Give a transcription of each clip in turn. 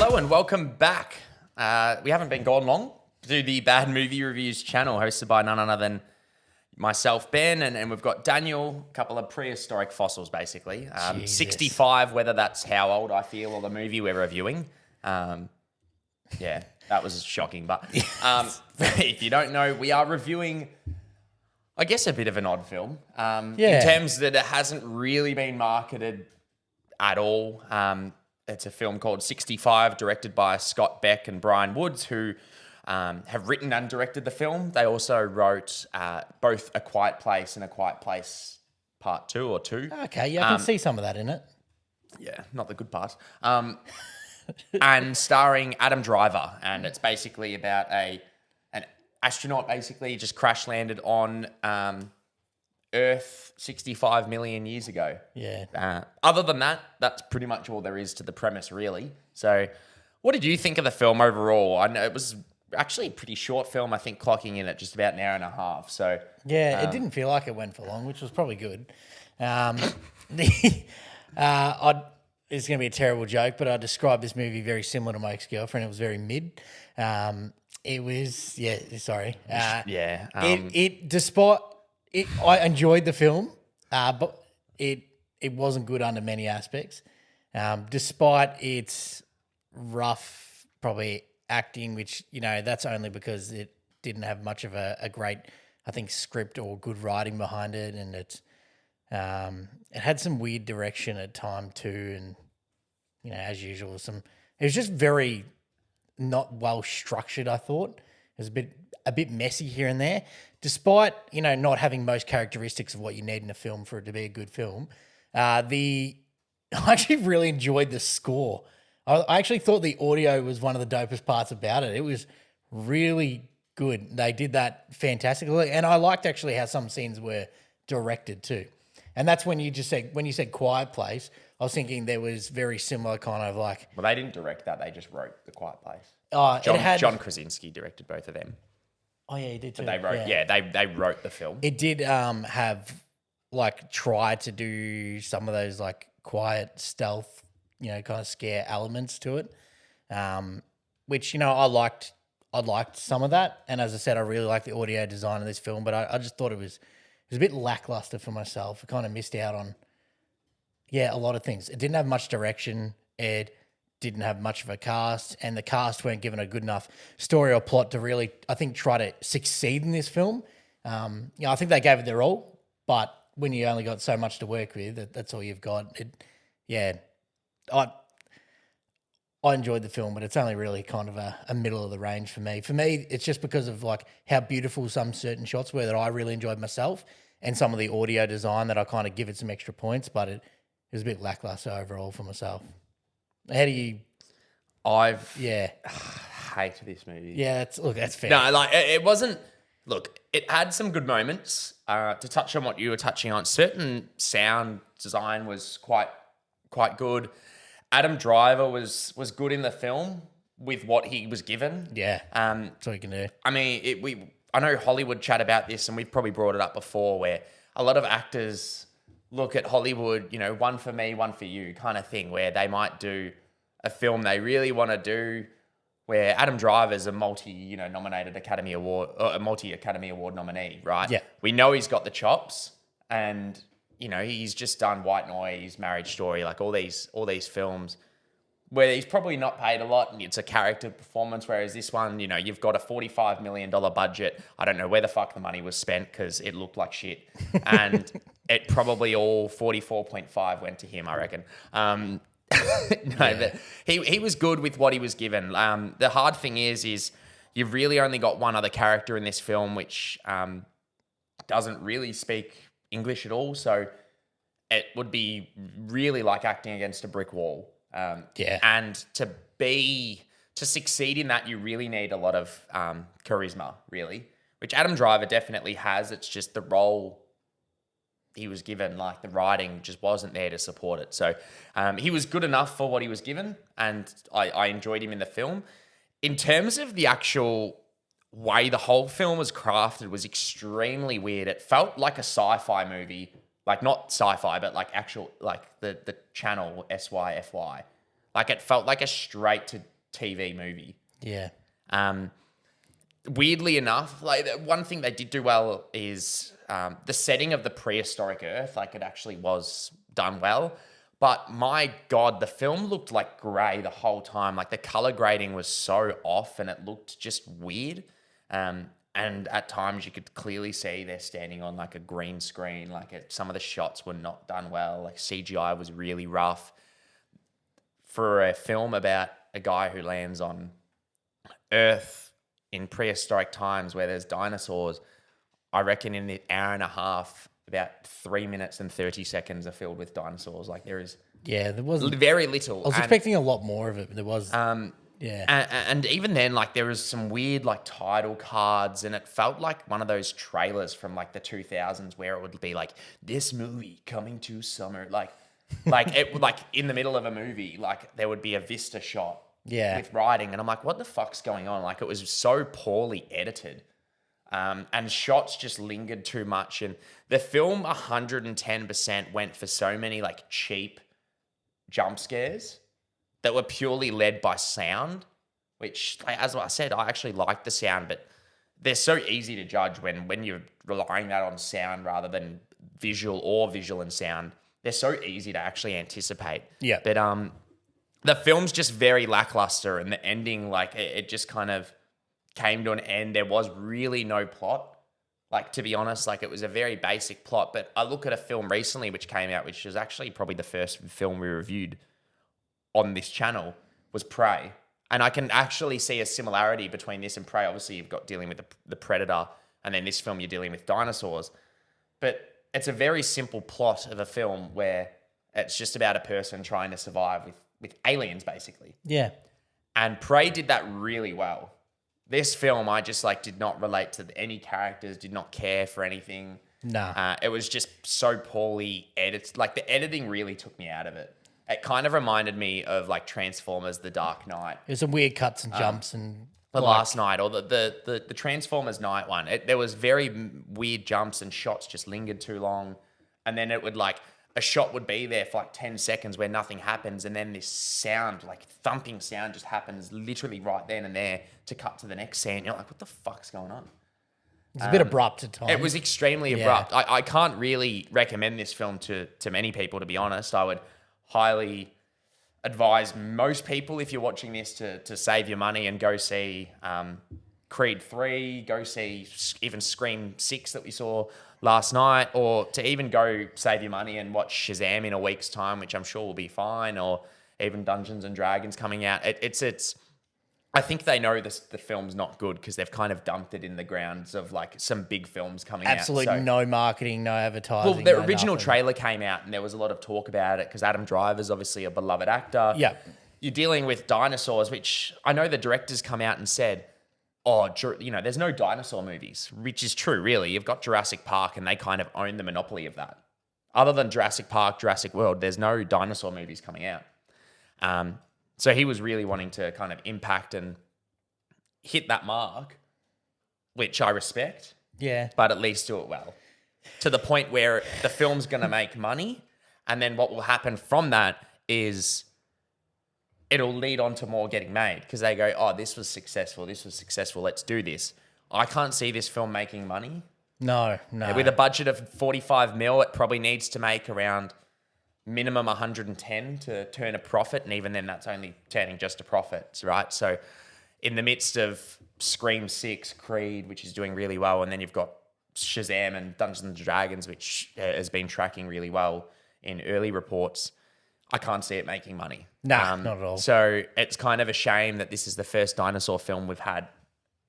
Hello and welcome back. We haven't been gone long to the Bad Movie Reviews channel, hosted by none other than myself, Ben, and we've got Daniel, a couple of prehistoric fossils, basically. 65, whether that's how old I feel or the movie we're reviewing. Yeah, that was shocking. But if you don't know, we are reviewing, I guess, a bit of an odd film. In terms that it hasn't really been marketed at all. It's a film called 65, directed by Scott Beck and Brian Woods, who have written and directed the film. They also wrote both A Quiet Place and A Quiet Place Part 2 or 2. Okay, yeah, I can see some of that in it. Yeah, not the good part. And starring Adam Driver. And it's basically about an astronaut basically just crash landed on Earth 65 million years ago. Yeah. Other than that, that's pretty much all there is to the premise, really. So what did you think of the film overall? I know it was actually a pretty short film, I think, clocking in at just about an hour and a half. So yeah, it didn't feel like it went for long, which was probably good. It's going to be a terrible joke, but I described this movie very similar to my ex-girlfriend. It was very mid. It was, sorry. I enjoyed the film, but it wasn't good under many aspects. Despite its rough, probably acting, which, you know, that's only because it didn't have much of a great, I think, script or good writing behind it, and it had some weird direction at time too, and, you know, as usual, it was just very not well structured. I thought it was a bit messy here and there, despite, you know, not having most characteristics of what you need in a film for it to be a good film. I actually really enjoyed the score. I actually thought the audio was one of the dopest parts about it. It was really good. They did that fantastically, and I liked actually how some scenes were directed too. And that's when you said Quiet Place, I was thinking there was very similar kind of like. Well, they didn't direct that; they just wrote The Quiet Place. John Krasinski directed both of them. Oh yeah, he did too. But they wrote, they wrote the film. It did have like try to do some of those like quiet stealth, you know, kind of scare elements to it, which, you know, I liked some of that. And as I said, I really liked the audio design of this film, but I just thought it was a bit lackluster for myself. I kind of missed out on, a lot of things. It didn't have much direction. It didn't have much of a cast, and the cast weren't given a good enough story or plot to really, I think, try to succeed in this film. I think they gave it their all, but when you only got so much to work with, that's all you've got. I enjoyed the film, but it's only really kind of a middle of the range for me. For me, it's just because of like how beautiful some certain shots were that I really enjoyed myself, and some of the audio design that I kind of give it some extra points, but it was a bit lackluster overall for myself. How do you? Hate this movie. Yeah, that's fair. No, like it wasn't. Look, it had some good moments. To touch on what you were touching on, certain sound design was quite good. Adam Driver was good in the film with what he was given. Yeah, that's what you can do. I mean, I know Hollywood chat about this, and we've probably brought it up before, where a lot of actors look at Hollywood, you know, one for me, one for you kind of thing, where they might do a film they really want to do, where Adam Driver's a multi-Academy Award nominee, right? Yeah. We know he's got the chops, and, you know, he's just done White Noise, Marriage Story, like all these films where he's probably not paid a lot and it's a character performance, whereas this one, you know, you've got a $45 million budget. I don't know where the fuck the money was spent because it looked like shit. And It probably all 44.5 went to him, I reckon. But he was good with what he was given. The hard thing is you've really only got one other character in this film, which doesn't really speak English at all. So it would be really like acting against a brick wall. And to succeed in that, you really need a lot of charisma, really, which Adam Driver definitely has. It's just the role he was given, like the writing just wasn't there to support it. So he was good enough for what he was given, and I enjoyed him in the film. In terms of the actual way the whole film was crafted was extremely weird. It felt like a sci-fi movie, like not sci-fi, but like actual, like the channel SYFY. Like it felt like a straight to TV movie. Yeah. Weirdly enough, like one thing they did do well is the setting of the prehistoric Earth. Like it actually was done well. But my God, the film looked like grey the whole time. Like the color grading was so off and it looked just weird. And at times you could clearly see they're standing on like a green screen. Like some of the shots were not done well. Like CGI was really rough. For a film about a guy who lands on Earth in prehistoric times where there's dinosaurs, I reckon in the hour and a half, about 3 minutes and 30 seconds are filled with dinosaurs. Like there is There wasn't very little. I was expecting a lot more of it, but there was. Yeah. And even then, like there was some weird like title cards, and it felt like one of those trailers from like the 2000s where it would be like this movie coming to summer, like it like in the middle of a movie, like there would be a vista shot with writing, and I'm like, what the fuck's going on? Like it was so poorly edited. And shots just lingered too much. And the film 110% went for so many like cheap jump scares that were purely led by sound, which, like, as I said, I actually like the sound, but they're so easy to judge when you're relying that on sound rather than visual and sound. They're so easy to actually anticipate. Yeah. But the film's just very lackluster, and the ending, like, it just kind of came to an end. There was really no plot. Like, to be honest, like, it was a very basic plot. But I look at a film recently which came out, which was actually probably the first film we reviewed on this channel, was Prey. And I can actually see a similarity between this and Prey. Obviously, you've got dealing with the Predator, and then this film you're dealing with dinosaurs. But it's a very simple plot of a film where it's just about a person trying to survive with aliens, basically. Yeah. And Prey did that really well. This film, I just like did not relate to any characters, did not care for anything. Nah. It was just so poorly edited. Like the editing really took me out of it. It kind of reminded me of like Transformers: The Dark Knight. There's some weird cuts and jumps and The Last Night, or the Transformers Night one. There was very weird jumps and shots just lingered too long. And then it would like, a shot would be there for like 10 seconds where nothing happens. And then this sound, like thumping sound just happens literally right then and there to cut to the next scene. You're like, what the fuck's going on? It's a bit abrupt at times. It was extremely abrupt. I can't really recommend this film to many people, to be honest. I would highly advise most people, if you're watching this, to save your money and go see Creed 3, go see even Scream 6 that we saw last night, or to even go save your money and watch Shazam in a week's time, which I'm sure will be fine, or even Dungeons and Dragons coming out. It's I think they know the film's not good because they've kind of dumped it in the grounds of like some big films coming absolutely out. No marketing, no advertising. Well, the no original nothing. trailer came out and there was a lot of talk about it because Adam Driver's obviously a beloved actor. Yeah. You're dealing with dinosaurs, which I know the directors come out and said, there's no dinosaur movies, which is true, really. You've got Jurassic Park and they kind of own the monopoly of that. Other than Jurassic Park, Jurassic World, there's no dinosaur movies coming out. So he was really wanting to kind of impact and hit that mark, which I respect. Yeah. But at least do it well. To the point where the film's going to make money, and then what will happen from that is it'll lead on to more getting made because they go, oh, this was successful, let's do this. I can't see this film making money. No. With a budget of 45 mil, it probably needs to make around minimum 110 to turn a profit, and even then that's only turning just a profit, right? So in the midst of Scream 6, Creed, which is doing really well, and then you've got Shazam and Dungeons and Dragons, which has been tracking really well in early reports, I can't see it making money. Nah, not at all. So it's kind of a shame that this is the first dinosaur film we've had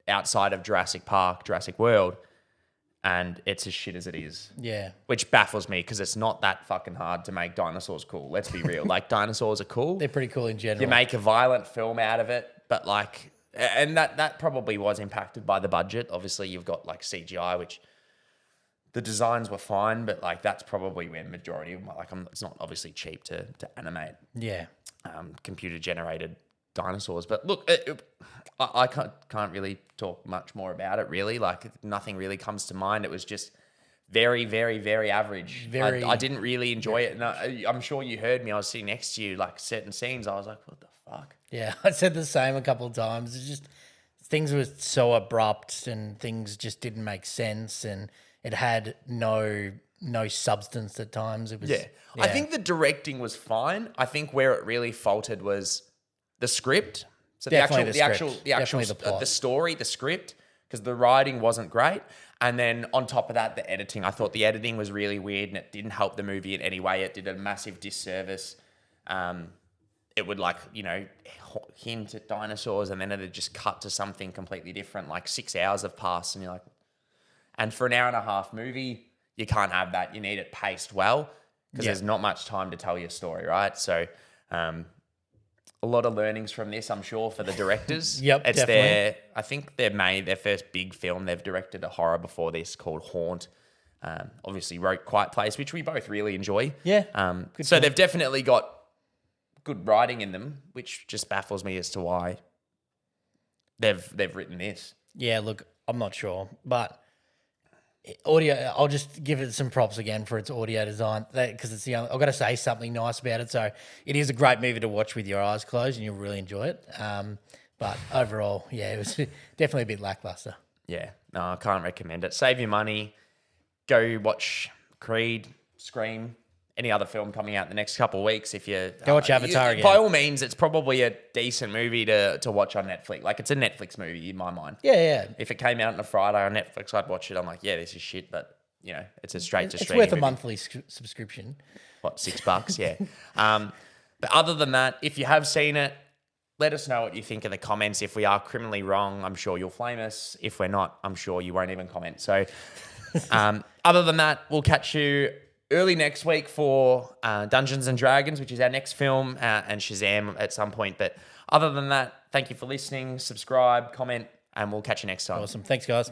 outside of Jurassic Park, Jurassic World, and it's as shit as it is. Yeah. Which baffles me because it's not that fucking hard to make dinosaurs cool. Let's be real. Like, dinosaurs are cool. They're pretty cool in general. You make a violent film out of it, but like, and that probably was impacted by the budget. Obviously, you've got like CGI, which the designs were fine, but like that's probably where majority of it's not obviously cheap to animate. Yeah. Computer generated dinosaurs. But look, I can't really talk much more about it. Really, like nothing really comes to mind. It was just very, very, very average. I didn't really enjoy it. And I'm sure you heard me. I was sitting next to you, like certain scenes. I was like, what the fuck? Yeah, I said the same a couple of times. It's just things were so abrupt and things just didn't make sense, and it had no substance at times. It was Yeah. I think the directing was fine. I think where it really faltered was the script. So Definitely the actual Definitely the plot. the story, the script, because the writing wasn't great. And then on top of that, the editing. I thought the editing was really weird and it didn't help the movie in any way. It did a massive disservice. It would hint at dinosaurs and then it'd just cut to something completely different. Like 6 hours have passed and you're like, and for an hour and a half movie, you can't have that. You need it paced well because there's not much time to tell your story, right? So a lot of learnings from this, I'm sure, for the directors. Yep, it's definitely. I think they made their first big film. They've directed a horror before this called Haunt. Obviously wrote Quiet Place, which we both really enjoy. Yeah, So film. they've definitely got good writing in them, which just baffles me as to why they've written this. Yeah, look, I'm not sure, but audio. I'll just give it some props again for its audio design because it's the only. I've got to say something nice about it. So it is a great movie to watch with your eyes closed, and you'll really enjoy it. But overall, yeah, it was definitely a bit lackluster. Yeah, no, I can't recommend it. Save your money. Go watch Creed, Scream, any other film coming out in the next couple of weeks. If you Go watch Avatar again. By all means, it's probably a decent movie to watch on Netflix. Like it's a Netflix movie in my mind. Yeah. If it came out on a Friday on Netflix, I'd watch it. I'm like, yeah, this is shit, but it's a straight to It's streaming worth a movie. monthly subscription. What, $6? Yeah. But other than that, if you have seen it, let us know what you think in the comments. If we are criminally wrong, I'm sure you'll flame us. If we're not, I'm sure you won't even comment. So other than that, we'll catch you early next week for Dungeons and Dragons, which is our next film, and Shazam at some point. But other than that, thank you for listening. Subscribe, comment, and we'll catch you next time. Awesome. Thanks, guys.